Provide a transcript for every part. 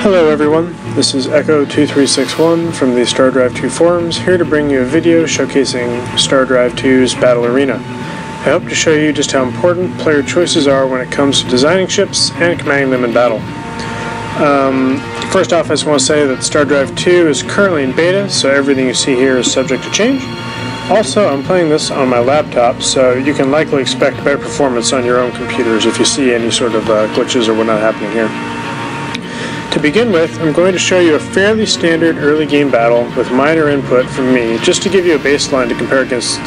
Hello everyone, this is Echo2361 from the Stardrive 2 forums, here to bring you a video showcasing Stardrive 2's Battle Arena. I hope to show you just how important player choices are when it comes to designing ships and commanding them in battle. First off, I just want to say that Stardrive 2 is currently in beta, so everything you see here is subject to change. Also, I'm playing this on my laptop, so you can likely expect better performance on your own computers if you see any sort of glitches or whatnot happening here. To begin with, I'm going to show you a fairly standard early game battle with minor input from me, just to give you a baseline to compare against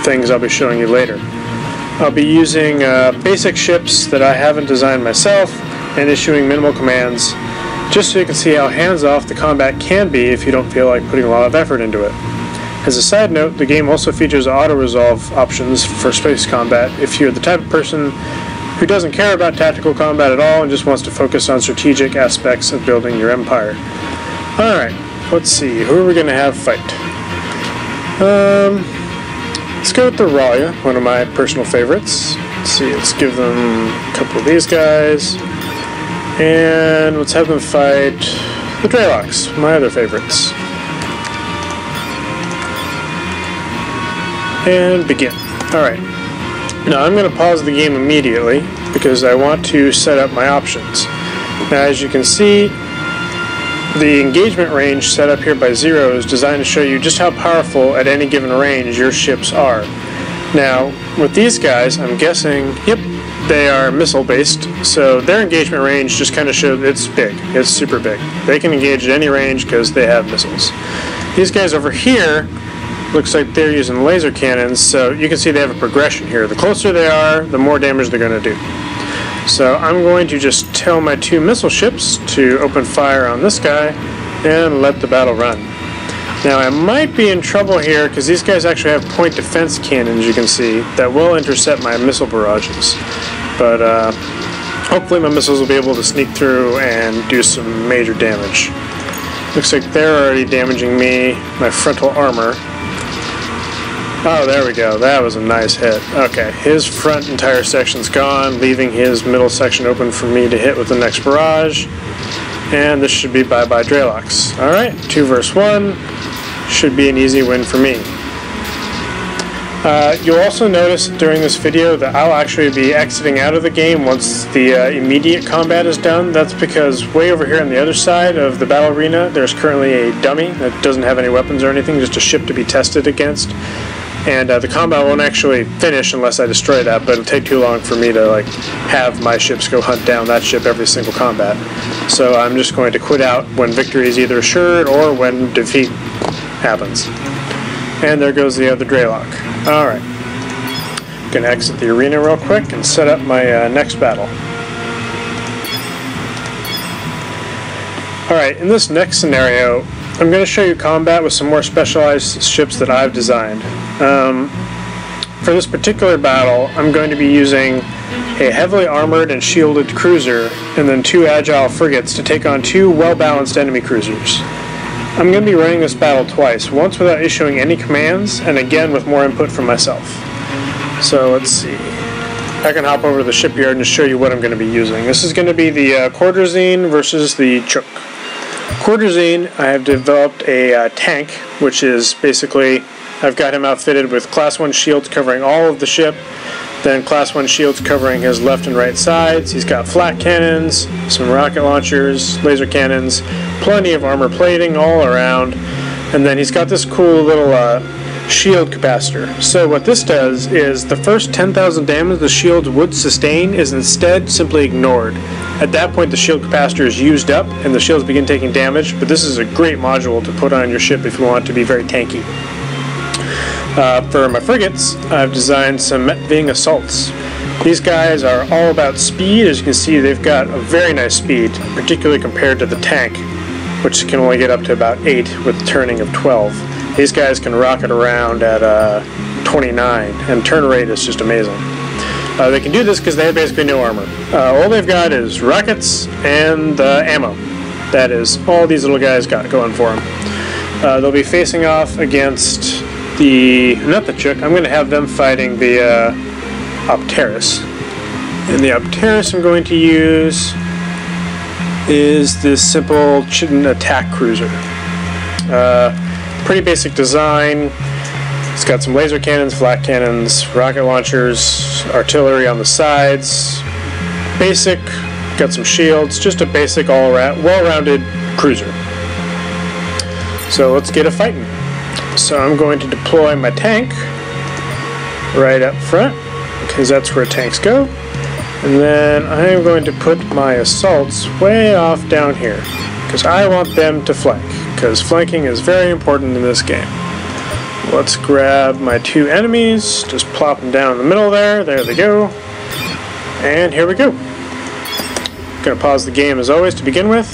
things I'll be showing you later. I'll be using basic ships that I haven't designed myself and issuing minimal commands, just so you can see how hands-off the combat can be if you don't feel like putting a lot of effort into it. As a side note, the game also features auto-resolve options for space combat if you're the type of person who doesn't care about tactical combat at all and just wants to focus on strategic aspects of building your empire. Alright, let's see, who are we going to have fight? Let's go with the Ralia, one of my personal favorites. Let's see, let's give them a couple of these guys. And let's have them fight the Drelocks, my other favorites. And begin. Alright. Now I'm going to pause the game immediately because I want to set up my options. Now as you can see, the engagement range set up here by 0 is designed to show you just how powerful at any given range your ships are. Now with these guys, I'm guessing, yep, they are missile based, so their engagement range just kind of shows it's big, it's super big. They can engage at any range because they have missiles. These guys over here, looks like they're using laser cannons, so you can see they have a progression here. The closer they are, the more damage they're going to do. So I'm going to just tell my two missile ships to open fire on this guy and let the battle run. Now I might be in trouble here because these guys actually have point defense cannons, you can see, that will intercept my missile barrages. But hopefully my missiles will be able to sneak through and do some major damage. Looks like they're already damaging me, my frontal armor. Oh, there we go. That was a nice hit. Okay, his front entire section's gone, leaving his middle section open for me to hit with the next barrage. And this should be bye-bye Drelocks. Alright, 2 versus 1. Should be an easy win for me. You'll also notice during this video that I'll actually be exiting out of the game once the immediate combat is done. That's because way over here on the other side of the battle arena, there's currently a dummy that doesn't have any weapons or anything, just a ship to be tested against. And the combat won't actually finish unless I destroy that, but it'll take too long for me to have my ships go hunt down that ship every single combat. So I'm just going to quit out when victory is either assured or when defeat happens. And there goes the other Dreylock. Alright. I'm going to exit the arena real quick and set up my next battle. Alright, in this next scenario, I'm going to show you combat with some more specialized ships that I've designed. For this particular battle, I'm going to be using a heavily armored and shielded cruiser and then 2 agile frigates to take on 2 well-balanced enemy cruisers. I'm going to be running this battle twice, once without issuing any commands, and again with more input from myself. So let's see. I can hop over to the shipyard and show you what I'm going to be using. This is going to be the Quarterzine versus the Choke. Quarterzine, I have developed a tank, which is basically, I've got him outfitted with Class 1 shields covering all of the ship, then Class 1 shields covering his left and right sides. He's got flat cannons, some rocket launchers, laser cannons, plenty of armor plating all around, and then he's got this cool little shield capacitor. So what this does is the first 10,000 damage the shields would sustain is instead simply ignored. At that point the shield capacitor is used up and the shields begin taking damage, but this is a great module to put on your ship if you want it to be very tanky. For my frigates, I've designed some Met-Ving assaults. These guys are all about speed. As you can see, they've got a very nice speed, particularly compared to the tank, which can only get up to about 8 with turning of 12. These guys can rocket around at 29, and turn rate is just amazing. They can do this because they have basically no armor. All they've got is rockets and ammo. That is all these little guys got going for them. They'll be facing off against not the Chook, I'm going to have them fighting the Opteris. In the Opteris I'm going to use is this simple Chitin attack cruiser. Pretty basic design. It's got some laser cannons, flak cannons, rocket launchers, artillery on the sides. Basic, got some shields, just a basic well-rounded cruiser. So let's get a fighting. So I'm going to deploy my tank right up front, because that's where tanks go. And then I am going to put my assaults way off down here, because I want them to flank, because flanking is very important in this game. Let's grab my two enemies, just plop them down in the middle there, there they go. And here we go. Gonna pause the game as always to begin with.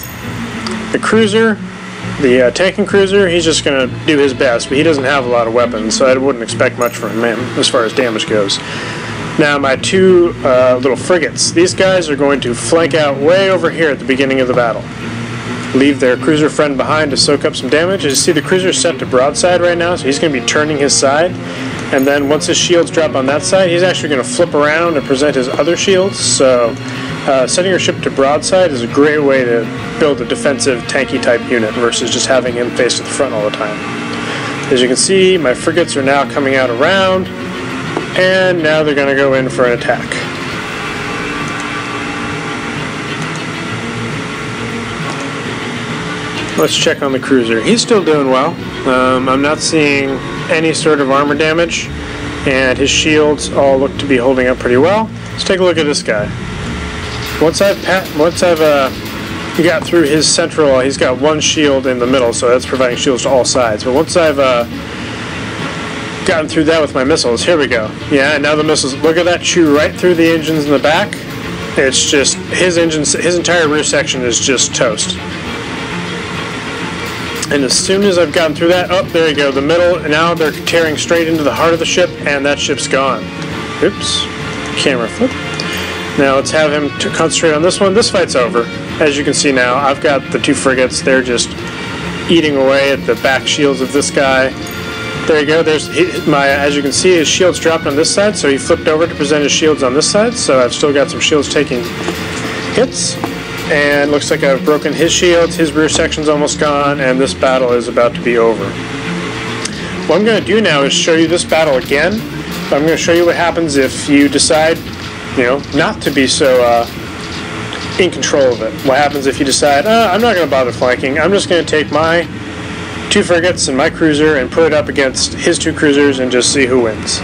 The cruiser, the tanking cruiser, he's just gonna do his best, but he doesn't have a lot of weapons, so I wouldn't expect much from him as far as damage goes. Now my two little frigates, these guys are going to flank out way over here at the beginning of the battle. Leave their cruiser friend behind to soak up some damage. As you see, the cruiser is set to broadside right now, so he's going to be turning his side. And then once his shields drop on that side, he's actually going to flip around and present his other shields. So setting your ship to broadside is a great way to build a defensive tanky type unit versus just having him face to the front all the time. As you can see, my frigates are now coming out around, and now they're going to go in for an attack. Let's check on the cruiser. He's still doing well. I'm not seeing any sort of armor damage, and his shields all look to be holding up pretty well. Let's take a look at this guy. Once I've got through his central, he's got one shield in the middle, so that's providing shields to all sides. But once I've gotten through that with my missiles, here we go. Yeah, and now the missiles, look at that, chew right through the engines in the back. It's just, his entire rear section is just toast. And as soon as I've gotten through that, oh, there you go, the middle, and now they're tearing straight into the heart of the ship, and that ship's gone. Oops, camera flip. Now let's have him to concentrate on this one. This fight's over. As you can see now, I've got the two frigates, they're just eating away at the back shields of this guy. There you go, there's as you can see, his shields dropped on this side, so he flipped over to present his shields on this side, so I've still got some shields taking hits. And looks like I've broken his shields, his rear section's almost gone, and this battle is about to be over. What I'm going to do now is show you this battle again. I'm going to show you what happens if you decide, not to be so in control of it. What happens if you decide, I'm not going to bother flanking, I'm just going to take my two frigates and my cruiser and put it up against his two cruisers and just see who wins.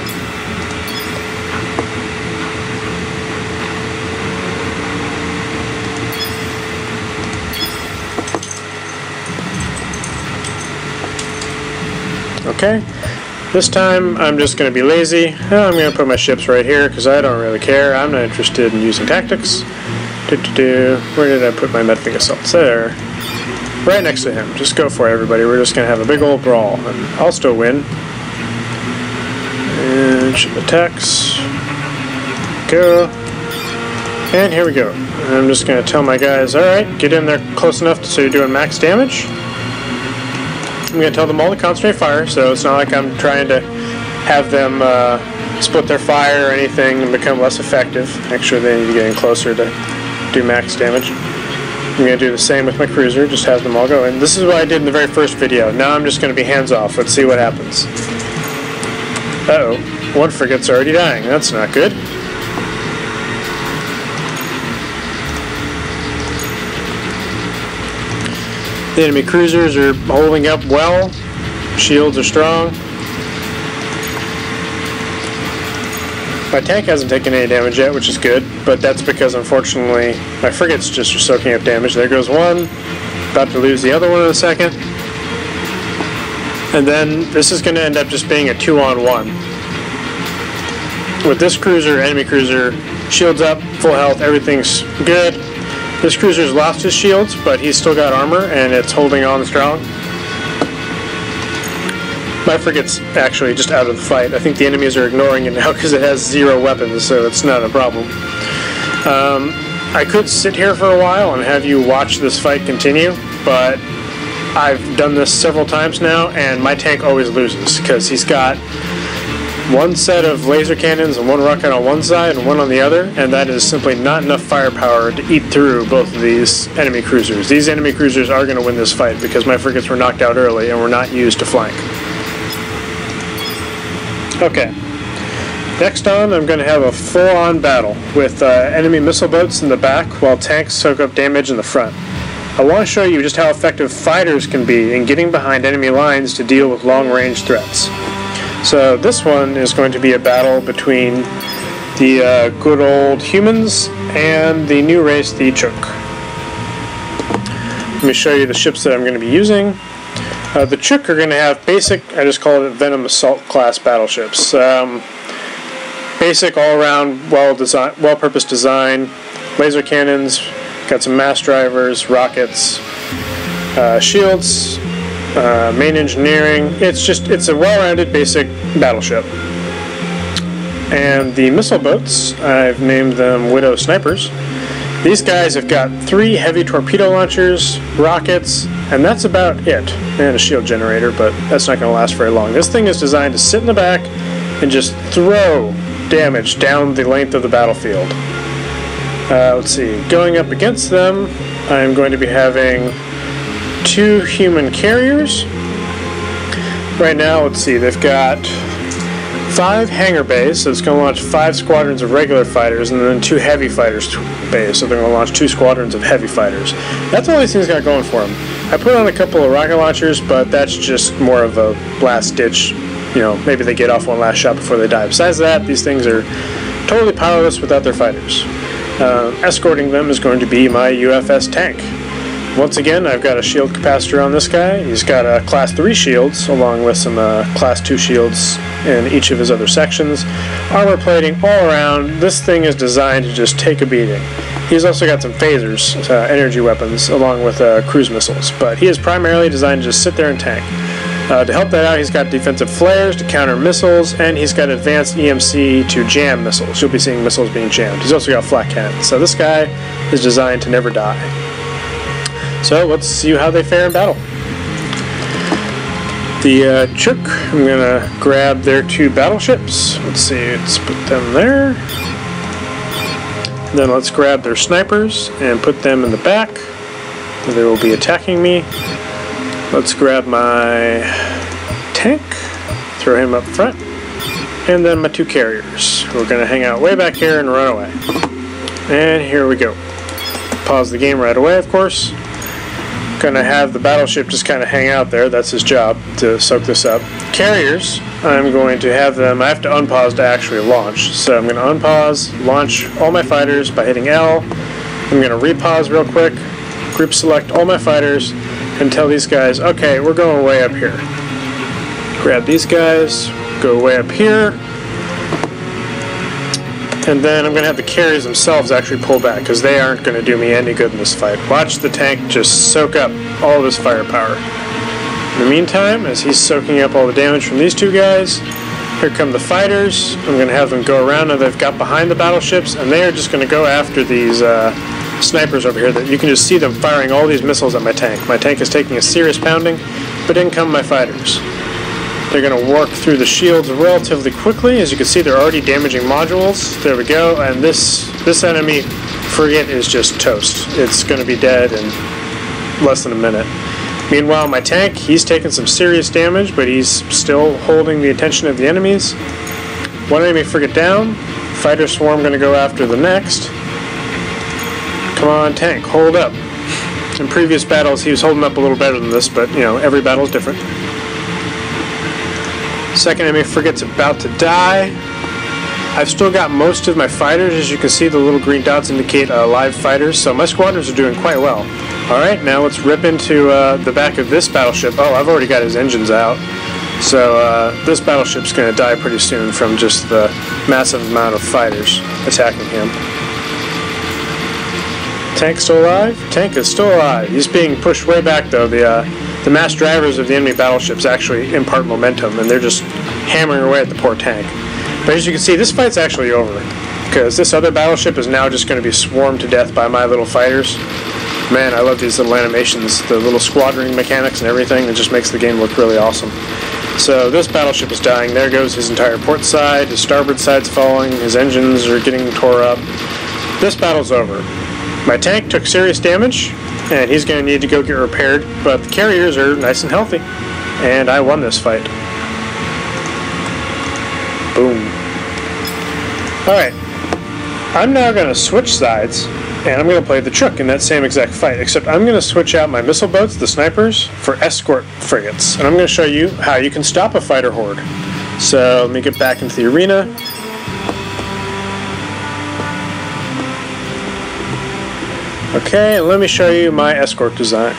Okay, this time I'm just going to be lazy. I'm going to put my ships right here because I don't really care. I'm not interested in using tactics. Where did I put my Medfig assaults? There. Right next to him. Just go for it, everybody. We're just going to have a big old brawl, and I'll still win. And ship attacks. Go. And here we go. I'm just going to tell my guys, alright, get in there close enough so you're doing max damage. I'm going to tell them all to concentrate fire, so it's not like I'm trying to have them split their fire or anything and become less effective. Actually, they need to get in closer to do max damage. I'm going to do the same with my cruiser, just have them all go. And this is what I did in the very first video. Now I'm just going to be hands off. Let's see what happens. Uh-oh, one frigate's already dying. That's not good. The enemy cruisers are holding up well. Shields are strong. My tank hasn't taken any damage yet, which is good, but that's because, unfortunately, my frigates just are soaking up damage. There goes one. About to lose the other one in a second. And then this is going to end up just being a 2-on-1. With this cruiser, enemy cruiser, shields up, full health, everything's good. This cruiser's lost his shields, but he's still got armor, and it's holding on strong. My frigate's actually just out of the fight. I think the enemies are ignoring it now because it has 0 weapons, so it's not a problem. I could sit here for a while and have you watch this fight continue, but I've done this several times now, and my tank always loses because he's got one set of laser cannons and one rocket on one side and one on the other, and that is simply not enough firepower to eat through both of these enemy cruisers. These enemy cruisers are going to win this fight because my frigates were knocked out early and were not used to flank. Okay. Next on, I'm going to have a full-on battle with enemy missile boats in the back while tanks soak up damage in the front. I want to show you just how effective fighters can be in getting behind enemy lines to deal with long-range threats. So this one is going to be a battle between the good old humans and the new race, the Chook. Let me show you the ships that I'm going to be using. The Chook are going to have basic, I just call it Venom Assault class battleships. Basic all-around, well-purposed design, laser cannons, got some mass drivers, rockets, shields, main engineering. It's a well-rounded basic battleship. And the missile boats, I've named them Widow Snipers. These guys have got 3 heavy torpedo launchers, rockets, and that's about it. And a shield generator, but that's not going to last very long. This thing is designed to sit in the back and just throw damage down the length of the battlefield. Let's see, going up against them, I'm going to be having 2 human carriers. Right now, let's see, they've got 5 hangar bays, so it's going to launch 5 squadrons of regular fighters, and then 2 heavy fighters bays, so they're going to launch 2 squadrons of heavy fighters. That's all these things got going for them. I put on a couple of rocket launchers, but that's just more of a last ditch. You know, maybe they get off one last shot before they die. Besides that, these things are totally powerless without their fighters. Escorting them is going to be my UFS tank. Once again, I've got a shield capacitor on this guy. He's got class 3 shields along with some class 2 shields in each of his other sections. Armor plating all around. This thing is designed to just take a beating. He's also got some phasers, energy weapons, along with cruise missiles. But he is primarily designed to just sit there and tank. To help that out, he's got defensive flares to counter missiles, and he's got advanced EMC to jam missiles. You'll be seeing missiles being jammed. He's also got flak cannons. So this guy is designed to never die. So let's see how they fare in battle. The Chook, I'm going to grab their 2 battleships. Let's see, let's put them there. Then let's grab their snipers and put them in the back. They will be attacking me. Let's grab my tank, throw him up front, and then my 2 carriers. We're going to hang out way back here and run away. And here we go. Pause the game right away, of course. Going to have the battleship just kind of hang out there. That's his job, to soak this up. Carriers, I'm going to have them, I have to unpause to actually launch. So I'm going to unpause, launch all my fighters by hitting L. I'm going to repause real quick, group select all my fighters, and tell these guys, okay, we're going way up here. Grab these guys, go way up here, and then I'm going to have the carriers themselves actually pull back, because they aren't going to do me any good in this fight. Watch the tank just soak up all of his firepower. In the meantime, as he's soaking up all the damage from these 2 guys, here come the fighters. I'm going to have them go around, and they've got behind the battleships, and they are just going to go after these snipers over here. That you can just see them firing all these missiles at my tank. My tank is taking a serious pounding, but in come my fighters. They're going to work through the shields relatively quickly. As you can see, they're already damaging modules. There we go, and this enemy frigate is just toast. It's going to be dead in less than a minute. Meanwhile, my tank, he's taking some serious damage, but he's still holding the attention of the enemies. One enemy frigate down. Fighter swarm going to go after the next. Come on, tank, hold up. In previous battles, he was holding up a little better than this, but, you know, every battle is different. Second enemy frigate's about to die. I've still got most of my fighters. As you can see, the little green dots indicate live fighters, so my squadrons are doing quite well. Alright, now let's rip into the back of this battleship. Oh, I've already got his engines out. So this battleship's going to die pretty soon from just the massive amount of fighters attacking him. Tank still alive? Tank is still alive. He's being pushed way back, though. The mass drivers of the enemy battleships actually impart momentum, and they're just hammering away at the poor tank. But as you can see, this fight's actually over, because this other battleship is now just going to be swarmed to death by my little fighters. Man, I love these little animations, the little squadroning mechanics and everything. It just makes the game look really awesome. So this battleship is dying. There goes his entire port side. His starboard side's falling. His engines are getting tore up. This battle's over. My tank took serious damage, and he's going to need to go get repaired, but the carriers are nice and healthy. And I won this fight. Boom. Alright. I'm now going to switch sides, and I'm going to play the Chook in that same exact fight, except I'm going to switch out my missile boats, the snipers, for escort frigates. And I'm going to show you how you can stop a fighter horde. So let me get back into the arena. Okay, and let me show you my escort design.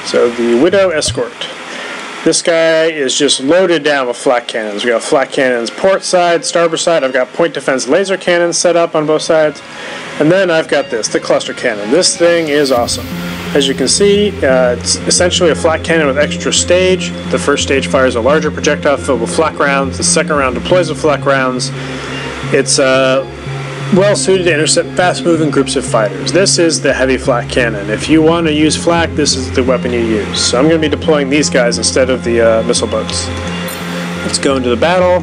So the Widow Escort. This guy is just loaded down with flak cannons. We got flak cannons port side, starboard side. I've got point defense laser cannons set up on both sides. And then I've got this, the cluster cannon. This thing is awesome. As you can see, it's essentially a flak cannon with extra stage. The first stage fires a larger projectile filled with flak rounds. The second round deploys with flak rounds. It's well suited to intercept fast-moving groups of fighters. This is the heavy flak cannon. If you want to use flak, this is the weapon you use. So I'm going to be deploying these guys instead of the missile boats. Let's go into the battle.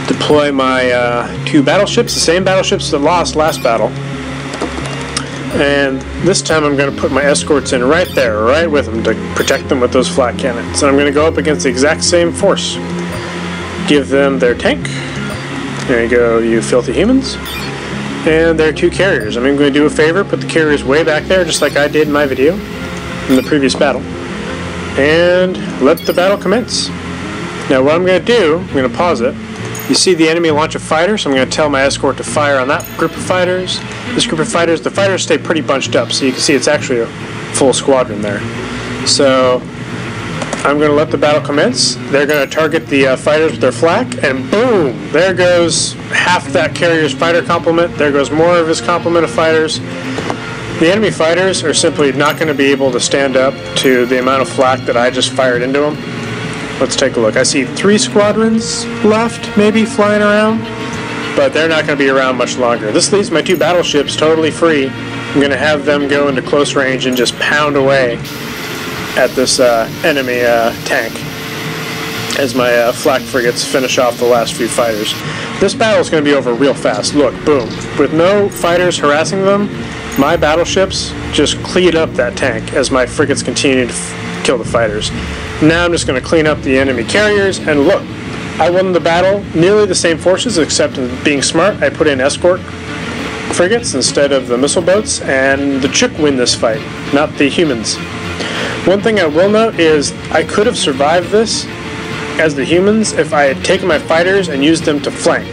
Deploy my two battleships, the same battleships that lost last battle. And this time I'm going to put my escorts in right there, right with them, to protect them with those flak cannons. And I'm going to go up against the exact same force. Give them their tank. There you go, you filthy humans. And their two carriers. I'm going to do a favor, put the carriers way back there, just like I did in my video in the previous battle. And let the battle commence. Now what I'm going to do, I'm going to pause it. You see the enemy launch a fighter, so I'm going to tell my escort to fire on that group of fighters. This group of fighters, the fighters stay pretty bunched up, so you can see it's actually a full squadron there. So I'm going to let the battle commence. They're going to target the fighters with their flak, and boom! There goes half that carrier's fighter complement. There goes more of his complement of fighters. The enemy fighters are simply not going to be able to stand up to the amount of flak that I just fired into them. Let's take a look. I see 3 squadrons left, maybe, flying around, but they're not going to be around much longer. This leaves my 2 battleships totally free. I'm going to have them go into close range and just pound away at this enemy tank as my flak frigates finish off the last few fighters. This battle is going to be over real fast. Look, boom. With no fighters harassing them, my battleships just clean up that tank as my frigates continue to kill the fighters. Now I'm just going to clean up the enemy carriers, and look, I won the battle, nearly the same forces, except in being smart, I put in escort frigates instead of the missile boats, and the Chook win this fight, not the humans. One thing I will note is I could have survived this as the humans if I had taken my fighters and used them to flank.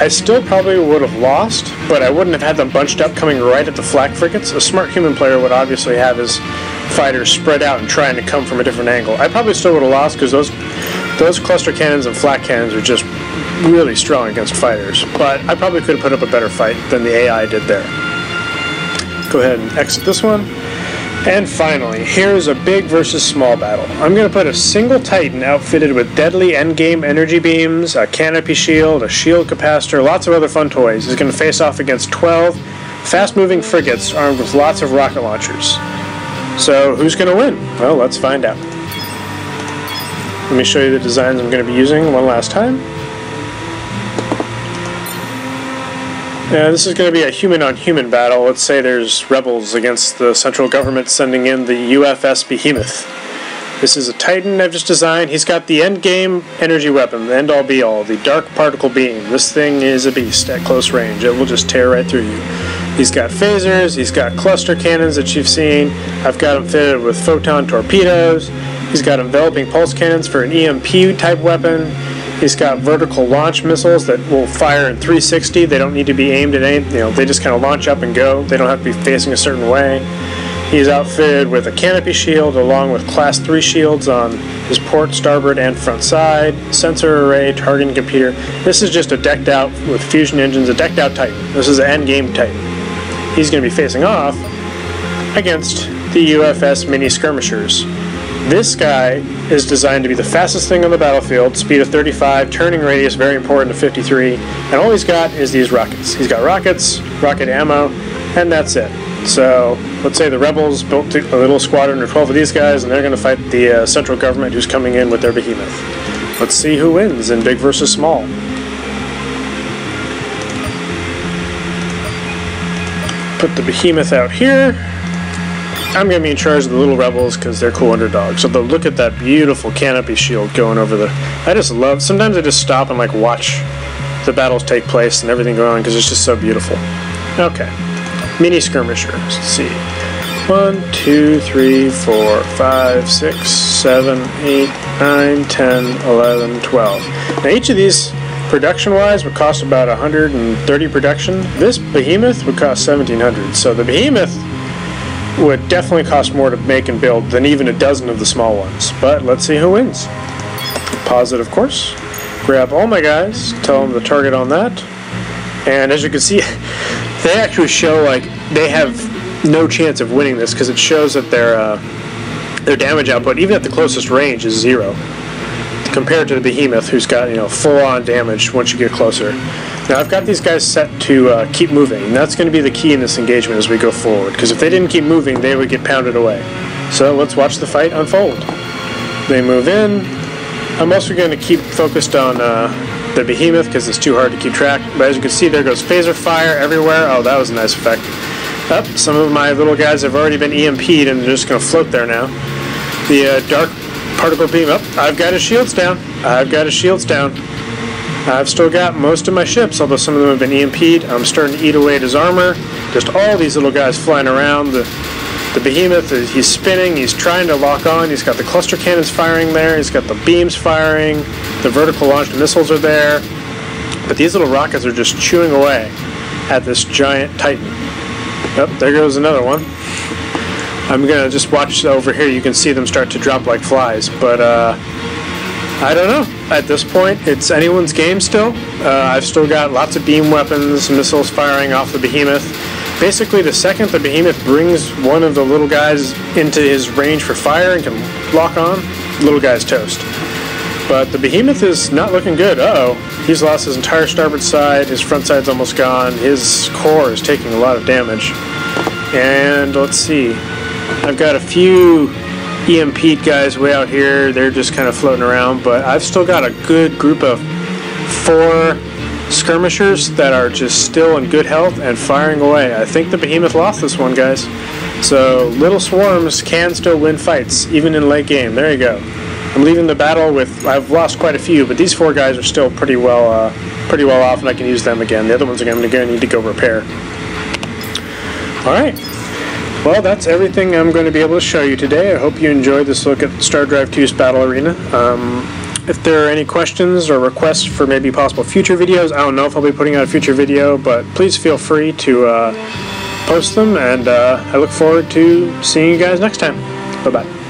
I still probably would have lost, but I wouldn't have had them bunched up coming right at the flak frigates. A smart human player would obviously have his fighters spread out and trying to come from a different angle. I probably still would have lost because those cluster cannons and flak cannons are just really strong against fighters, but I probably could have put up a better fight than the AI did there. Go ahead and exit this one. And finally, here's a big versus small battle. I'm going to put a single Titan outfitted with deadly endgame energy beams, a canopy shield, a shield capacitor, lots of other fun toys. He's going to face off against 12 fast-moving frigates armed with lots of rocket launchers. So who's going to win? Well, let's find out. Let me show you the designs I'm going to be using one last time. This is going to be a human-on-human battle. Let's say there's rebels against the central government sending in the UFS Behemoth. This is a Titan I've just designed. He's got the endgame energy weapon, the end-all be-all, the dark particle beam. This thing is a beast at close range. It will just tear right through you. He's got phasers, he's got cluster cannons that you've seen. I've got him fitted with photon torpedoes. He's got enveloping pulse cannons for an EMP-type weapon. He's got vertical launch missiles that will fire in 360. They don't need to be aimed at any, they just kind of launch up and go. They don't have to be facing a certain way. He's outfitted with a canopy shield along with class 3 shields on his port, starboard, and front side, sensor array, targeting computer. This is just a decked out, with fusion engines, a decked out Titan. This is an endgame Titan. He's going to be facing off against the UFS mini skirmishers. This guy is designed to be the fastest thing on the battlefield, speed of 35, turning radius very important to 53, and all he's got is these rockets. He's got rockets, rocket ammo, and that's it. So let's say the rebels built a little squadron of 12 of these guys, and they're going to fight the central government who's coming in with their behemoth. Let's see who wins in big versus small. Put the behemoth out here. I'm going to be in charge of the little rebels because they're cool underdogs. So look at that beautiful canopy shield going over the... I just love... Sometimes I just stop and like watch the battles take place and everything going on because it's just so beautiful. Okay. Mini skirmishers. Let's see. 1, 2, 3, 4, 5, 6, 7, 8, 9, 10, 11, 12. Now each of these, production-wise, would cost about 130 production. This behemoth would cost 1,700. So the behemoth would definitely cost more to make and build than even a dozen of the small ones. But let's see who wins. Pause it, of course. Grab all my guys, tell them the target on that. And as you can see, they actually show like they have no chance of winning this because it shows that their damage output, even at the closest range, is 0. Compared to the behemoth, who's got, you know, full-on damage once you get closer. Now I've got these guys set to keep moving, and that's going to be the key in this engagement as we go forward, because if they didn't keep moving, they would get pounded away. So let's watch the fight unfold. They move in. I'm also going to keep focused on the behemoth because it's too hard to keep track, but as you can see, there goes phaser fire everywhere. Oh, that was a nice effect. Up, some of my little guys have already been EMP'd and they're just going to float there now. The dark particle beam up. I've got his shields down. I've got his shields down. I've still got most of my ships, although some of them have been EMP'd. I'm starting to eat away at his armor. Just all these little guys flying around. The behemoth, he's spinning, he's trying to lock on. He's got the cluster cannons firing there. He's got the beams firing. The vertical launched missiles are there. But these little rockets are just chewing away at this giant Titan. Yep, there goes another one. I'm going to just watch over here. You can see them start to drop like flies. But, I don't know. At this point, it's anyone's game still. I've still got lots of beam weapons, missiles firing off the behemoth. Basically, the second the behemoth brings one of the little guys into his range for fire and can lock on, little guy's toast. But the behemoth is not looking good. Uh-oh. He's lost his entire starboard side. His front side's almost gone. His core is taking a lot of damage. And let's see. I've got a few EMP'd guys way out here. They're just kind of floating around. But I've still got a good group of 4 skirmishers that are just still in good health and firing away. I think the behemoth lost this one, guys. So little swarms can still win fights, even in late game. There you go. I'm leaving the battle with, I've lost quite a few, but these 4 guys are still pretty well off, and I can use them again. The other ones are going to need to go repair. Alright. Well, that's everything I'm going to be able to show you today. I hope you enjoyed this look at Stardrive 2's Battle Arena. If there are any questions or requests for maybe possible future videos, I don't know if I'll be putting out a future video, but please feel free to post them, and I look forward to seeing you guys next time. Bye-bye.